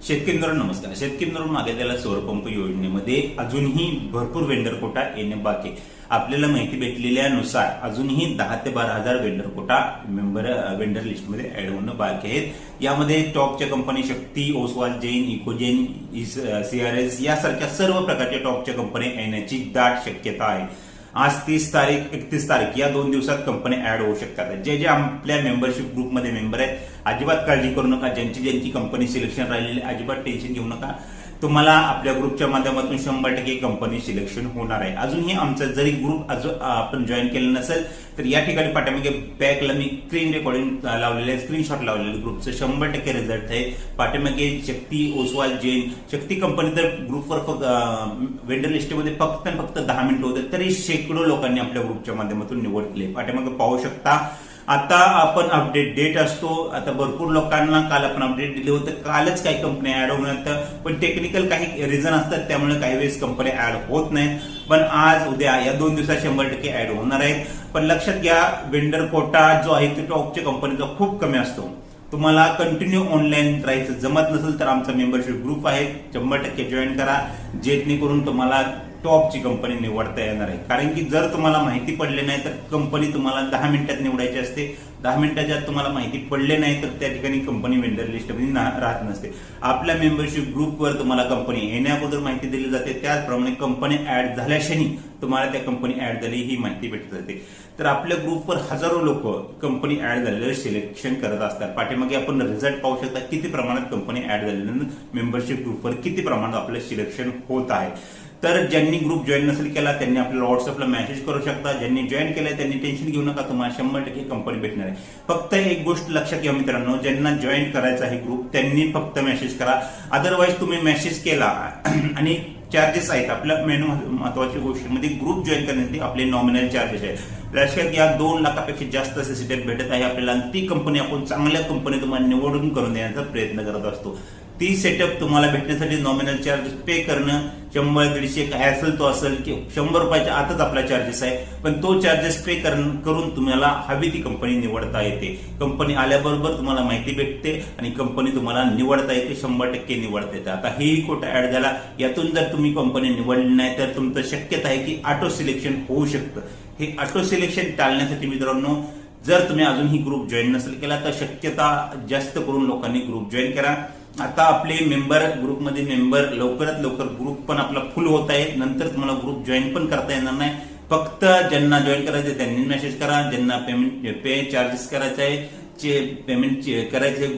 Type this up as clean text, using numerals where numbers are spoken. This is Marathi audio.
शेतकरी मित्रांनो नमस्कार. शेतकरी मित्रांनो मागे त्याला सौर पंप योजनेमध्ये अजूनही भरपूर वेंडर कोटा येणे बाकी. आपल्याला माहिती भेटलेल्यानुसार अजूनही 10 ते 12,000 वेंडर कोटा वेंडर लिस्टमध्ये ऍड होणं बाकी आहेत. यामध्ये टॉपच्या कंपनी शक्ती, ओसवाल, जैन, इकोजेन, सीआरएस यासारख्या सर्व प्रकारच्या टॉपच्या कंपन्या येण्याची दाट शक्यता आहे. आज 30 तारीख 31 तारीख या 2 दिवसात कंपनी ऍड होऊ शकतात. जे जे आपल्या मेंबरशिप ग्रुपमध्ये मेंबर आहेत अजिबात काळजी करू नका. ज्यांची कंपनी सिलेक्शन राहिलेली अजिबात टेन्शन घेऊ नका. तुम्हाला आपल्या ग्रुपच्या माध्यमातून 100% कंपनी सिलेक्शन होणार आहे. अजूनही आमचा जरी ग्रुप आपण जॉईन केलं नसेल तर या ठिकाणी पाठीमागे बॅकला मी स्क्रीन रेकॉर्डिंग लावलेले स्क्रीनशॉट लावलेले ग्रुपचं 100% रिझल्ट आहे. पाठीमागे शक्ती, ओसवाल, जैन, शक्ती कंपनी तर ग्रुपवर वेंडर लिस्टमध्ये फक्त 10 मिनिटं होते तरी शेकडो लोकांनी आपल्या ग्रुपच्या माध्यमातून निवड केली. पाठीमागे पाहू शकता. आता आपण अपडेट डेट असतो. आता भरपूर लोकांना काल आपण अपडेट दिले होते. कालच काही कंपन्या ऍड होणार, पण टेक्निकल काही रिझन असतात त्यामुळे काही वेळेस कंपन्या ऍड होत नाहीत. पण आज उद्या या 2 दिवसात 100% ऍड होणार आहेत. पण लक्षात घ्या, वेंडर कोटा जो आहे तो टॉपच्या कंपनीचा खूप कमी असतो. तुम्हाला कंटिन्यू ऑनलाईन राहायचं जमत नसेल तर आमचा मेंबरशिप ग्रुप आहे, 100% जॉईन करा. जेणेकरून तुम्हाला टॉपची कंपनी निवडता येणार आहे. कारण की जर तुम्हाला माहिती पडले नाही तर कंपनी तुम्हाला 10 मिनिटात निवडायची असते. 10 मिनिटाच्या तुम्हाला माहिती पडले नाही तर त्या ठिकाणी कंपनी वेंडर लिस्टमध्ये राहत नसते. आपल्या मेंबरशिप ग्रुपवर तुम्हाला कंपनी येण्या अगोदर माहिती दिली जाते. त्याचप्रमाणे कंपनी ऍड झाल्याक्षणी तुम्हाला त्या कंपनी ऍड झाली ही माहिती भेटत जाते. तर आपल्या ग्रुपवर हजारो लोक कंपनी ऍड झालेलं सिलेक्शन करत असतात. पाठीमागे आपण रिझल्ट पाहू शकता किती प्रमाणात कंपनी ऍड झालेलं मेंबरशिप ग्रुपवर किती प्रमाणात आपलं सिलेक्शन होत आहे. तर ज्यांनी ग्रुप जॉईन नसेल केला त्यांनी आपल्याला व्हॉट्सअपला मेसेज करू शकता. ज्यांनी जॉईन केलंय त्यांनी टेन्शन घेऊ नका, तुम्हाला 100% कंपनी भेटणार आहे. फक्त एक गोष्ट लक्षात घ्या मित्रांनो, ज्यांना जॉईन करायचं आहे ग्रुप त्यांनी फक्त मेसेज करा. अदरवाईज तुम्ही मेसेज केला आणि चार्जेस आहेत आपल्या मेनू महत्वाची गोष्टीमध्ये ग्रुप जॉईन करण्यासाठी आपले नॉमिनल चार्जेस आहेत. लक्षात घ्या, 2 लाखापेक्षा जास्त सीसीटेक भेटत आहे आपल्याला. ती कंपनी आपण चांगल्या कंपनी तुम्हाला निवडून करून देण्याचा प्रयत्न करत असतो. ती सेटअप तुम्हाला भेटण्यासाठी नॉमिनल चार्जेस पे करणं 100-150 काय असेल तो असेल की 100 रुपयाच्या आतच आपला चार्जेस आहे. पण तो चार्जेस पे करून तुम्हाला हवी ती कंपनी निवडता येते. कंपनी आल्याबरोबर तुम्हाला माहिती भेटते आणि कंपनी तुम्हाला निवडता येते, 100% निवडता येते. आता हेही कोटा ऍड झाला. यातून जर तुम्ही कंपनी निवडली नाही तर तुमचं शक्यता आहे की ऑटो सिलेक्शन होऊ शकतं. हे ऑटो सिलेक्शन टाळण्यासाठी मित्रांनो, जर तुम्ही अजूनही ग्रुप जॉईन नसेल केला तर शक्यता जास्त करून लोकांनी ग्रुप जॉईन करा. आता आपले मेंबर ग्रुपमध्ये मेंबर लवकरात लवकर ग्रुप पण आपला फुल होत आहे. नंतर तुम्हाला ग्रुप जॉईन पण करता येणार नाही. फक्त ज्यांना जॉईन करायचे त्यांनी मेसेज करा. ज्यांना पेमेंट चार्जेस करायचे आहे पेमेंट करायचे